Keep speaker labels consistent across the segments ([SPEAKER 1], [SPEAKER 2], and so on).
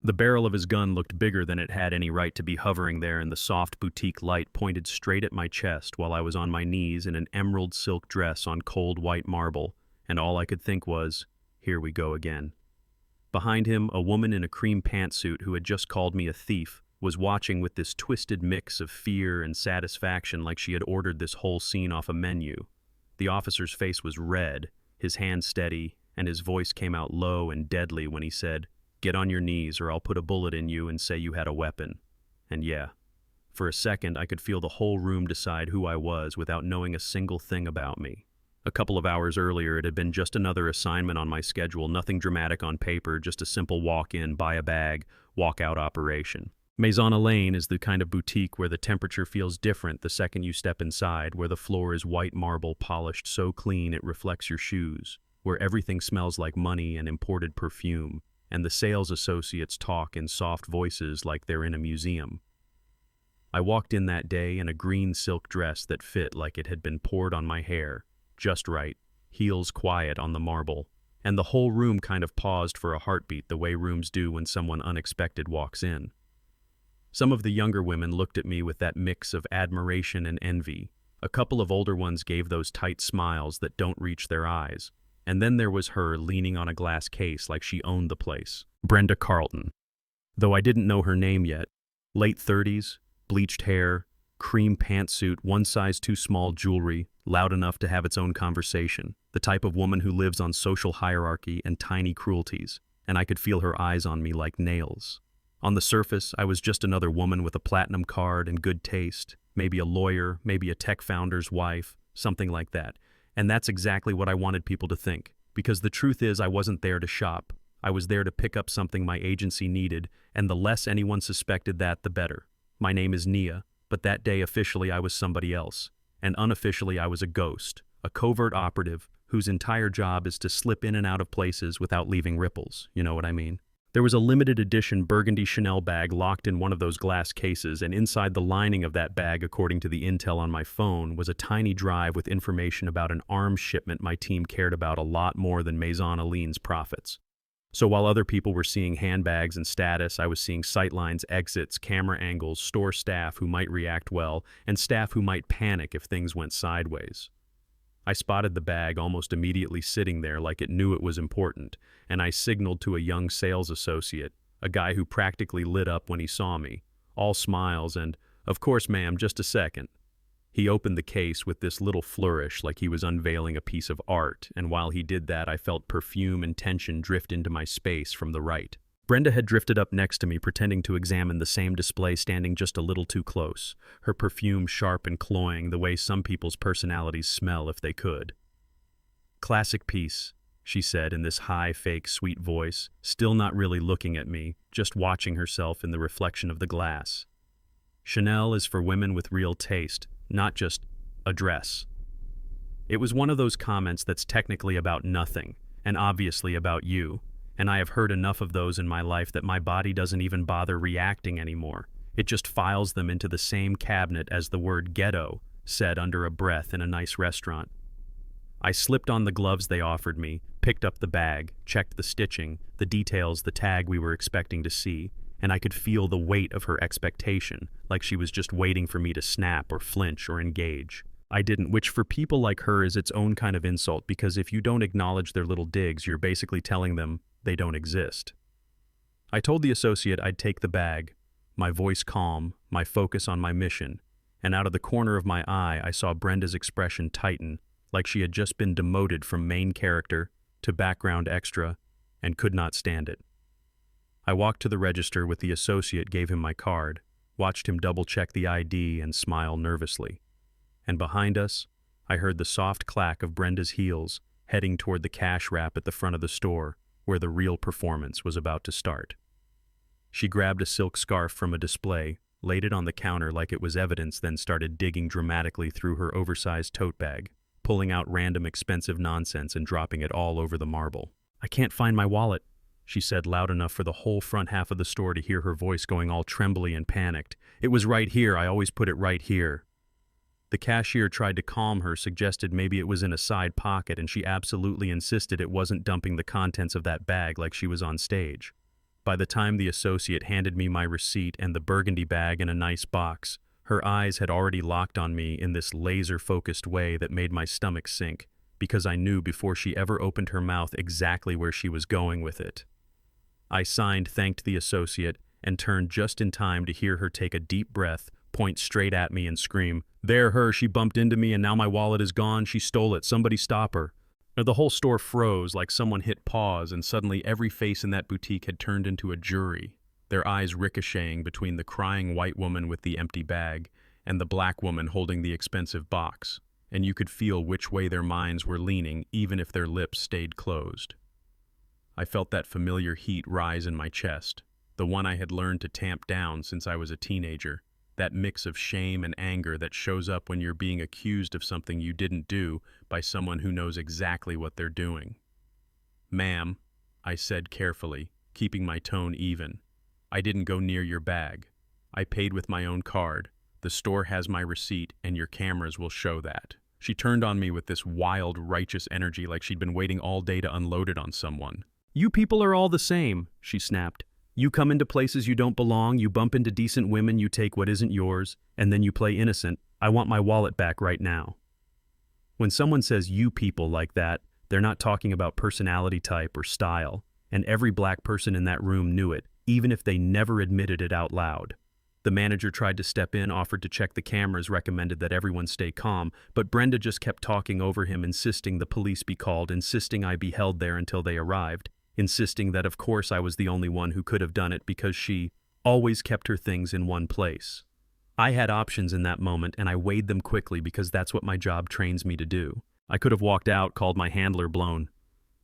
[SPEAKER 1] The barrel of his gun looked bigger than it had any right to be hovering there, and the soft boutique light pointed straight at my chest while I was on my knees in an emerald silk dress on cold white marble, and all I could think was, here we go again. Behind him, a woman in a cream pantsuit who had just called me a thief was watching with this twisted mix of fear and satisfaction like she had ordered this whole scene off a menu. The officer's face was red, his hand steady, and his voice came out low and deadly when he said, "Get on your knees or I'll put a bullet in you and say you had a weapon." And yeah, for a second I could feel the whole room decide who I was without knowing a single thing about me. A couple of hours earlier it had been just another assignment on my schedule, nothing dramatic on paper, just a simple walk-in, buy a bag, walk-out operation. Maison Elaine is the kind of boutique where the temperature feels different the second you step inside, where the floor is white marble polished so clean it reflects your shoes, where everything smells like money and imported perfume, and the sales associates talk in soft voices like they're in a museum. I walked in that day in a green silk dress that fit like it had been poured on my hair, just right, heels quiet on the marble, and the whole room kind of paused for a heartbeat the way rooms do when someone unexpected walks in. Some of the younger women looked at me with that mix of admiration and envy. A couple of older ones gave those tight smiles that don't reach their eyes. And then there was her leaning on a glass case like she owned the place. Brenda Carlton. Though I didn't know her name yet. Late 30s, bleached hair, cream pantsuit, one size too small jewelry, loud enough to have its own conversation. The type of woman who lives on social hierarchy and tiny cruelties. And I could feel her eyes on me like nails. On the surface, I was just another woman with a platinum card and good taste. Maybe a lawyer, maybe a tech founder's wife, something like that. And that's exactly what I wanted people to think, because the truth is I wasn't there to shop. I was there to pick up something my agency needed, and the less anyone suspected that, the better. My name is Nia, but that day officially I was somebody else, and unofficially I was a ghost, a covert operative whose entire job is to slip in and out of places without leaving ripples, you know what I mean? There was a limited edition burgundy Chanel bag locked in one of those glass cases, and inside the lining of that bag, according to the intel on my phone, was a tiny drive with information about an arms shipment my team cared about a lot more than Maison Elaine's profits. So while other people were seeing handbags and status, I was seeing sightlines, exits, camera angles, store staff who might react well, and staff who might panic if things went sideways. I spotted the bag almost immediately sitting there like it knew it was important, and I signaled to a young sales associate, a guy who practically lit up when he saw me, all smiles and, "Of course, ma'am, just a second." He opened the case with this little flourish like he was unveiling a piece of art, and while he did that I felt perfume and tension drift into my space from the right. Brenda had drifted up next to me, pretending to examine the same display, standing just a little too close, her perfume sharp and cloying the way some people's personalities smell if they could. "Classic piece," she said in this high, fake, sweet voice, still not really looking at me, just watching herself in the reflection of the glass. "Chanel is for women with real taste, not just a dress." It was one of those comments that's technically about nothing, and obviously about you. And I have heard enough of those in my life that my body doesn't even bother reacting anymore. It just files them into the same cabinet as the word ghetto, said under a breath in a nice restaurant. I slipped on the gloves they offered me, picked up the bag, checked the stitching, the details, the tag we were expecting to see, and I could feel the weight of her expectation, like she was just waiting for me to snap or flinch or engage. I didn't, which for people like her is its own kind of insult, because if you don't acknowledge their little digs, you're basically telling them they don't exist. I told the associate I'd take the bag, my voice calm, my focus on my mission, and out of the corner of my eye I saw Brenda's expression tighten, like she had just been demoted from main character to background extra and could not stand it. I walked to the register with the associate, gave him my card, watched him double-check the ID and smile nervously. And behind us, I heard the soft clack of Brenda's heels heading toward the cash wrap at the front of the store, where the real performance was about to start. She grabbed a silk scarf from a display, laid it on the counter like it was evidence, then started digging dramatically through her oversized tote bag, pulling out random expensive nonsense and dropping it all over the marble. "I can't find my wallet," she said loud enough for the whole front half of the store to hear her voice going all trembly and panicked. "It was right here. I always put it right here." The cashier tried to calm her, suggested maybe it was in a side pocket, and she absolutely insisted it wasn't dumping the contents of that bag like she was on stage. By the time the associate handed me my receipt and the burgundy bag in a nice box, her eyes had already locked on me in this laser-focused way that made my stomach sink, because I knew before she ever opened her mouth exactly where she was going with it. I signed, thanked the associate, and turned just in time to hear her take a deep breath, point straight at me and scream, "There, her, she bumped into me and now my wallet is gone, she stole it, somebody stop her." The whole store froze like someone hit pause, and suddenly every face in that boutique had turned into a jury, their eyes ricocheting between the crying white woman with the empty bag and the black woman holding the expensive box, and you could feel which way their minds were leaning even if their lips stayed closed. I felt that familiar heat rise in my chest, the one I had learned to tamp down since I was a teenager, that mix of shame and anger that shows up when you're being accused of something you didn't do by someone who knows exactly what they're doing. "Ma'am," I said carefully, keeping my tone even, "I didn't go near your bag. I paid with my own card. The store has my receipt, and your cameras will show that." She turned on me with this wild, righteous energy like she'd been waiting all day to unload it on someone. "You people are all the same," she snapped. "You come into places you don't belong, you bump into decent women, you take what isn't yours, and then you play innocent. I want my wallet back right now." When someone says "you people" like that, they're not talking about personality type or style, and every black person in that room knew it, even if they never admitted it out loud. The manager tried to step in, offered to check the cameras, recommended that everyone stay calm, but Brenda just kept talking over him, insisting the police be called, insisting I be held there until they arrived, insisting that of course I was the only one who could have done it because she always kept her things in one place. I had options in that moment, and I weighed them quickly because that's what my job trains me to do. I could have walked out, called my handler blown.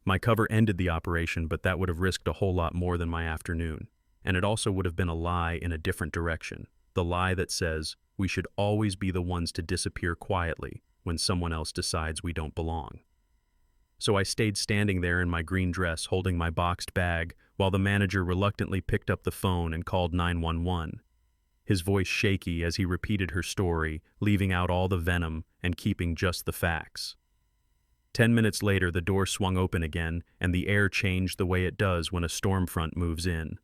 [SPEAKER 1] My cover ended the operation, but that would have risked a whole lot more than my afternoon. And it also would have been a lie in a different direction. The lie that says we should always be the ones to disappear quietly when someone else decides we don't belong. So I stayed standing there in my green dress holding my boxed bag while the manager reluctantly picked up the phone and called 911. His voice shaky as he repeated her story, leaving out all the venom and keeping just the facts. 10 minutes later, the door swung open again, and the air changed the way it does when a storm front moves in.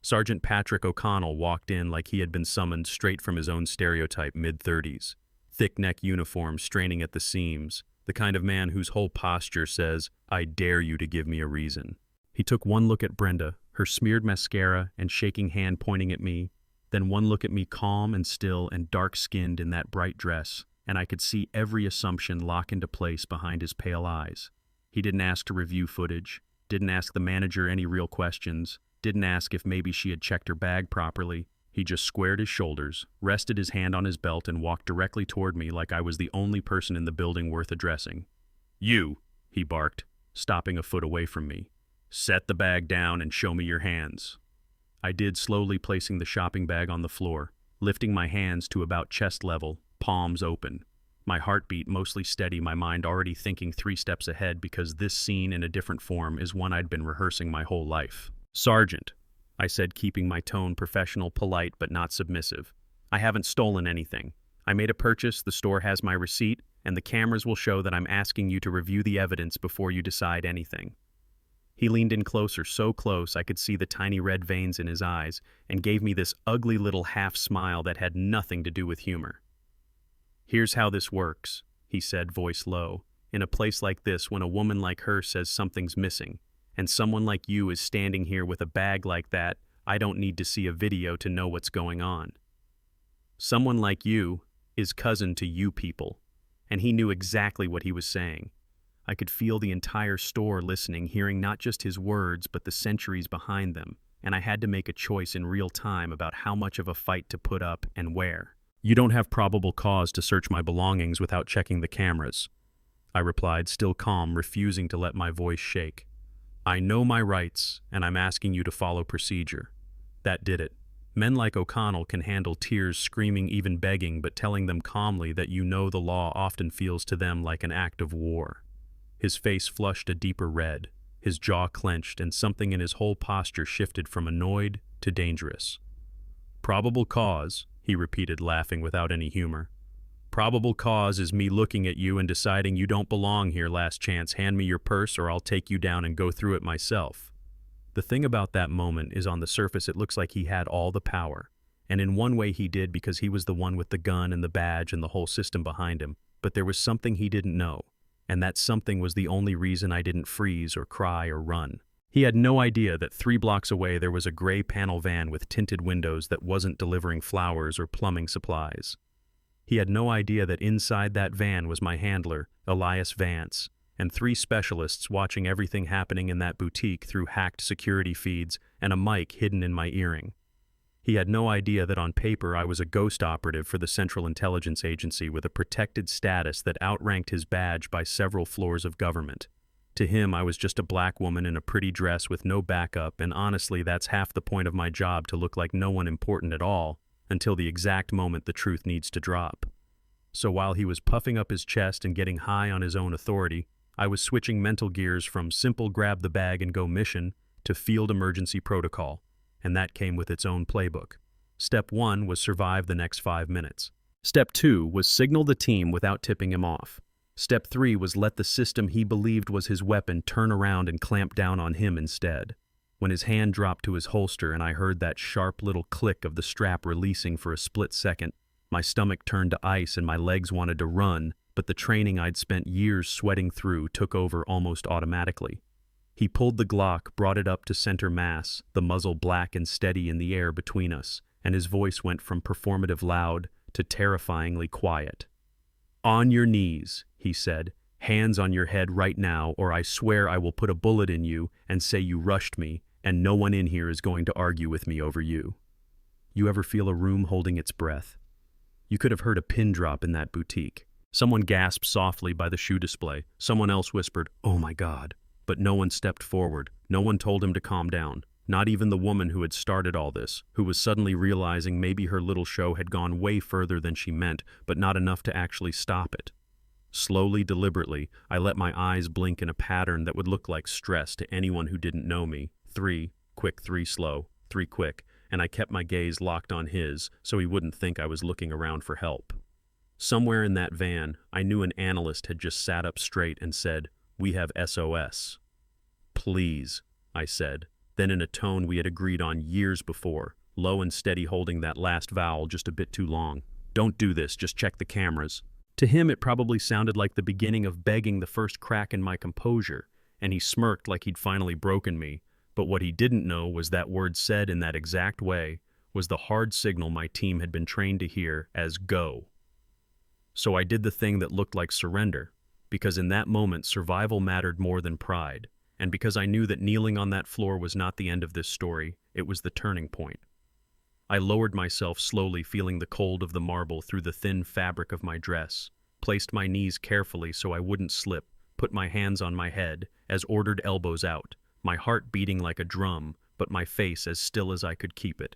[SPEAKER 1] Sergeant Patrick O'Connell walked in like he had been summoned straight from his own stereotype mid-30s. Thick neck uniform straining at the seams, the kind of man whose whole posture says, "I dare you to give me a reason." He took one look at Brenda, her smeared mascara and shaking hand pointing at me, then one look at me calm and still and dark-skinned in that bright dress, and I could see every assumption lock into place behind his pale eyes. He didn't ask to review footage, didn't ask the manager any real questions, didn't ask if maybe she had checked her bag properly. He just squared his shoulders, rested his hand on his belt, and walked directly toward me like I was the only person in the building worth addressing. "You," he barked, stopping a foot away from me. "Set the bag down and show me your hands." I did, slowly placing the shopping bag on the floor, lifting my hands to about chest level, palms open. My heartbeat mostly steady, my mind already thinking 3 steps ahead because this scene in a different form is one I'd been rehearsing my whole life. "Sergeant," I said, keeping my tone professional, polite, but not submissive. "I haven't stolen anything. I made a purchase, the store has my receipt, and the cameras will show that I'm asking you to review the evidence before you decide anything." He leaned in closer, so close I could see the tiny red veins in his eyes, and gave me this ugly little half smile that had nothing to do with humor. "Here's how this works," he said, voice low. "In a place like this, when a woman like her says something's missing, and someone like you is standing here with a bag like that, I don't need to see a video to know what's going on. Someone like you is cousin to you people." And he knew exactly what he was saying. I could feel the entire store listening, hearing not just his words, but the centuries behind them, and I had to make a choice in real time about how much of a fight to put up and where. "You don't have probable cause to search my belongings without checking the cameras," I replied, still calm, refusing to let my voice shake. "I know my rights, and I'm asking you to follow procedure." That did it. Men like O'Connell can handle tears, screaming, even begging, but telling them calmly that you know the law often feels to them like an act of war. His face flushed a deeper red, his jaw clenched, and something in his whole posture shifted from annoyed to dangerous. "Probable cause," he repeated, laughing without any humor. "Probable cause is me looking at you and deciding you don't belong here. Last chance, hand me your purse or I'll take you down and go through it myself." The thing about that moment is on the surface it looks like he had all the power. And in one way he did because he was the one with the gun and the badge and the whole system behind him. But there was something he didn't know. And that something was the only reason I didn't freeze or cry or run. He had no idea that 3 blocks away there was a gray panel van with tinted windows that wasn't delivering flowers or plumbing supplies. He had no idea that inside that van was my handler, Elias Vance, and 3 specialists watching everything happening in that boutique through hacked security feeds and a mic hidden in my earring. He had no idea that on paper I was a ghost operative for the Central Intelligence Agency with a protected status that outranked his badge by several floors of government. To him, I was just a black woman in a pretty dress with no backup, and honestly, that's half the point of my job, to look like no one important at all, until the exact moment the truth needs to drop. So while he was puffing up his chest and getting high on his own authority, I was switching mental gears from simple grab the bag and go mission to field emergency protocol, and that came with its own playbook. Step 1 was survive the next 5 minutes. Step 2 was signal the team without tipping him off. Step 3 was let the system he believed was his weapon turn around and clamp down on him instead. When his hand dropped to his holster and I heard that sharp little click of the strap releasing for a split second, my stomach turned to ice and my legs wanted to run, but the training I'd spent years sweating through took over almost automatically. He pulled the Glock, brought it up to center mass, the muzzle black and steady in the air between us, and his voice went from performative loud to terrifyingly quiet. "On your knees," he said, "hands on your head right now, or I swear I will put a bullet in you and say you rushed me, and no one in here is going to argue with me over you." You ever feel a room holding its breath? You could have heard a pin drop in that boutique. Someone gasped softly by the shoe display. Someone else whispered, "Oh my God." But no one stepped forward. No one told him to calm down. Not even the woman who had started all this, who was suddenly realizing maybe her little show had gone way further than she meant, but not enough to actually stop it. Slowly, deliberately, I let my eyes blink in a pattern that would look like stress to anyone who didn't know me. 3, quick, 3, slow, 3, quick, and I kept my gaze locked on his so he wouldn't think I was looking around for help. Somewhere in that van, I knew an analyst had just sat up straight and said, "We have SOS." "Please," I said, then in a tone we had agreed on years before, low and steady, holding that last vowel just a bit too long. "Don't do this, just check the cameras." To him it probably sounded like the beginning of begging the first crack in my composure, and he smirked like he'd finally broken me, but what he didn't know was that word said in that exact way was the hard signal my team had been trained to hear as go. So I did the thing that looked like surrender, because in that moment survival mattered more than pride, and because I knew that kneeling on that floor was not the end of this story, it was the turning point. I lowered myself slowly, feeling the cold of the marble through the thin fabric of my dress, placed my knees carefully so I wouldn't slip, put my hands on my head, as ordered, elbows out, my heart beating like a drum, but my face as still as I could keep it.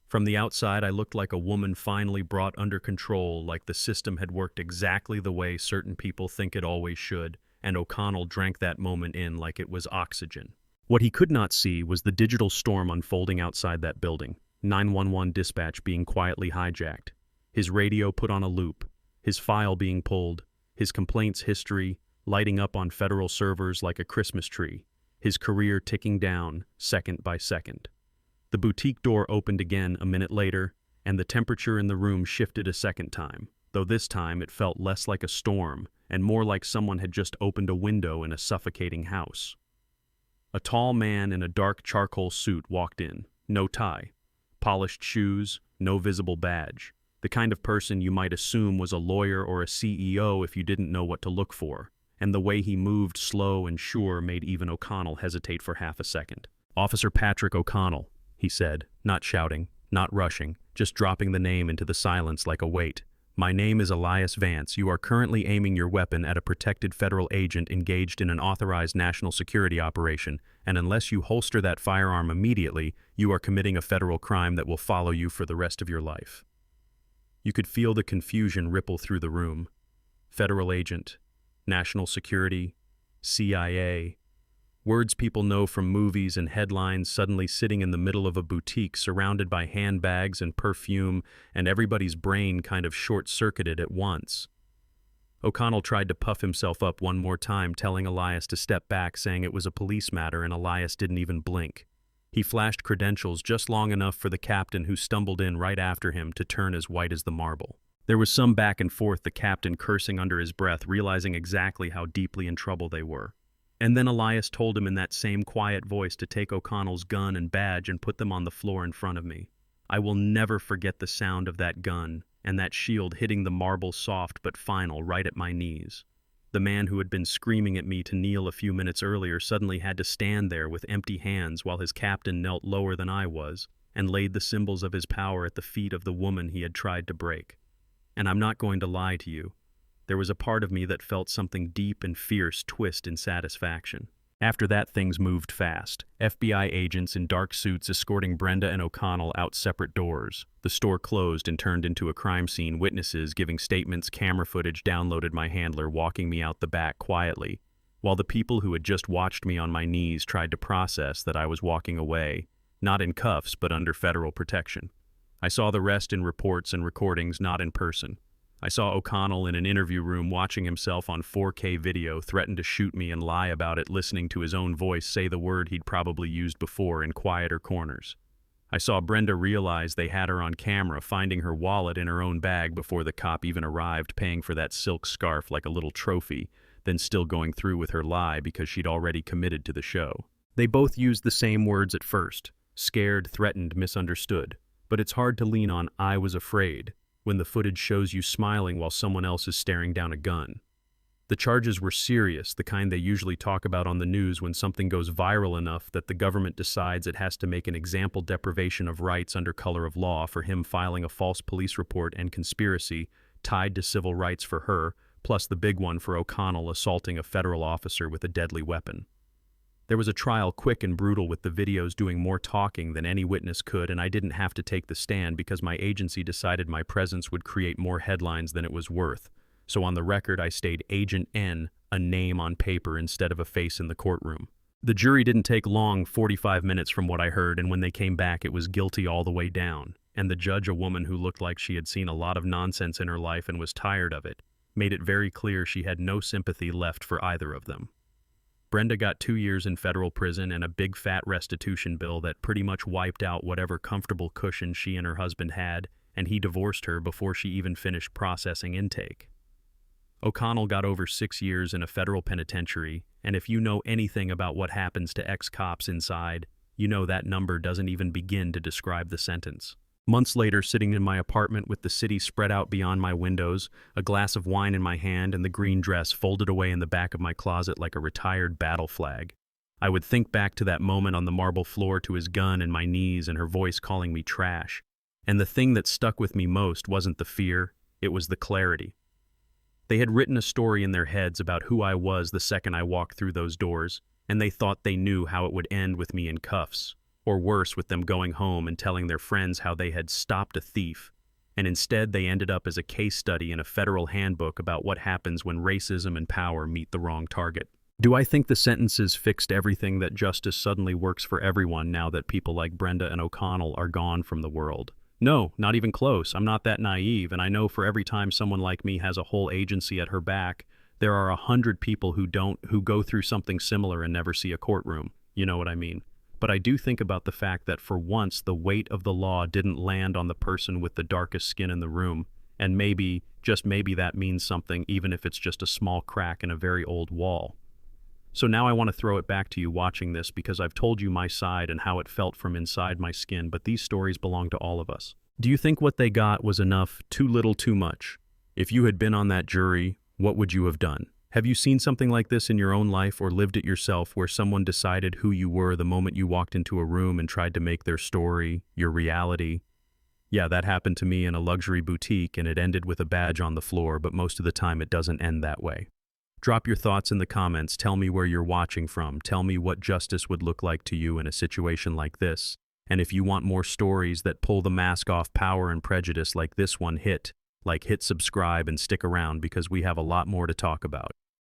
[SPEAKER 1] From the outside, I looked like a woman finally brought under control, like the system had worked exactly the way certain people think it always should, and O'Connell drank that moment in like it was oxygen. What he could not see was the digital storm unfolding outside that building, 911 dispatch being quietly hijacked, his radio put on a loop, his file being pulled, his complaints history lighting up on federal servers like a Christmas tree, his career ticking down second by second. The boutique door opened again a minute later, and the temperature in the room shifted a second time, though this time it felt less like a storm and more like someone had just opened a window in a suffocating house. A tall man in a dark charcoal suit walked in, no tie, polished shoes, no visible badge, the kind of person you might assume was a lawyer or a CEO if you didn't know what to look for, and the way he moved slow and sure made even O'Connell hesitate for half a second. "Officer Patrick O'Connell," he said, not shouting, not rushing, just dropping the name into the silence like a weight. "My name is Elias Vance. You are currently aiming your weapon at a protected federal agent engaged in an authorized national security operation, and unless you holster that firearm immediately, you are committing a federal crime that will follow you for the rest of your life." You could feel the confusion ripple through the room. Federal agent, national security, CIA, words people know from movies and headlines, suddenly sitting in the middle of a boutique surrounded by handbags and perfume, and everybody's brain kind of short-circuited at once. O'Connell tried to puff himself up one more time, telling Elias to step back, saying it was a police matter, and Elias didn't even blink. He flashed credentials just long enough for the captain, who stumbled in right after him, to turn as white as the marble. There was some back and forth, the captain cursing under his breath, realizing exactly how deeply in trouble they were. And then Elias told him in that same quiet voice to take O'Connell's gun and badge and put them on the floor in front of me. I will never forget the sound of that gun and that shield hitting the marble, soft but final, right at my knees. The man who had been screaming at me to kneel a few minutes earlier suddenly had to stand there with empty hands while his captain knelt lower than I was and laid the symbols of his power at the feet of the woman he had tried to break. And I'm not going to lie to you. There was a part of me that felt something deep and fierce twist in satisfaction. After that, things moved fast. FBI agents in dark suits escorting Brenda and O'Connell out separate doors. The store closed and turned into a crime scene. Witnesses giving statements, camera footage downloaded, my handler walking me out the back quietly, while the people who had just watched me on my knees tried to process that I was walking away, not in cuffs but under federal protection. I saw the rest in reports and recordings, not in person. I saw O'Connell in an interview room watching himself on 4K video, threaten to shoot me and lie about it, listening to his own voice say the word he'd probably used before in quieter corners. I saw Brenda realize they had her on camera, finding her wallet in her own bag before the cop even arrived, paying for that silk scarf like a little trophy, then still going through with her lie because she'd already committed to the show. They both used the same words at first: scared, threatened, misunderstood. But it's hard to lean on "I was afraid" when the footage shows you smiling while someone else is staring down a gun. The charges were serious, the kind they usually talk about on the news when something goes viral enough that the government decides it has to make an example deprivation of rights under color of law for him filing a false police report and conspiracy tied to civil rights for her, plus the big one for O'Connell assaulting a federal officer with a deadly weapon. There was a trial, quick and brutal, with the videos doing more talking than any witness could, and I didn't have to take the stand because my agency decided my presence would create more headlines than it was worth. So on the record, I stayed Agent N, a name on paper instead of a face in the courtroom. The jury didn't take long, 45 minutes from what I heard, and when they came back it was guilty all the way down. And the judge, a woman who looked like she had seen a lot of nonsense in her life and was tired of it, made it very clear she had no sympathy left for either of them. Brenda got 2 years in federal prison and a big fat restitution bill that pretty much wiped out whatever comfortable cushion she and her husband had, and he divorced her before she even finished processing intake. O'Connell got over 6 years in a federal penitentiary, and if you know anything about what happens to ex-cops inside, you know that number doesn't even begin to describe the sentence. Months later, sitting in my apartment with the city spread out beyond my windows, a glass of wine in my hand and the green dress folded away in the back of my closet like a retired battle flag, I would think back to that moment on the marble floor, to his gun and my knees and her voice calling me trash. And the thing that stuck with me most wasn't the fear, it was the clarity. They had written a story in their heads about who I was the second I walked through those doors, and they thought they knew how it would end with me in cuffs. Or worse, with them going home and telling their friends how they had stopped a thief, and instead they ended up as a case study in a federal handbook about what happens when racism and power meet the wrong target. Do I think the sentences fixed everything, that justice suddenly works for everyone now that people like Brenda and O'Connell are gone from the world? No, not even close. I'm not that naive, and I know for every time someone like me has a whole agency at her back, there are 100 people who go through something similar and never see a courtroom. You know what I mean? But I do think about the fact that for once the weight of the law didn't land on the person with the darkest skin in the room, and maybe, just maybe, that means something, even if it's just a small crack in a very old wall. So now I want to throw it back to you watching this, because I've told you my side and how it felt from inside my skin, but these stories belong to all of us. Do you think what they got was enough, too little, too much? If you had been on that jury, what would you have done? Have you seen something like this in your own life or lived it yourself, where someone decided who you were the moment you walked into a room and tried to make their story your reality? Yeah, that happened to me in a luxury boutique, and it ended with a badge on the floor, but most of the time it doesn't end that way. Drop your thoughts in the comments, tell me where you're watching from, tell me what justice would look like to you in a situation like this, and if you want more stories that pull the mask off power and prejudice like this one, hit subscribe and stick around, because we have a lot more to talk about.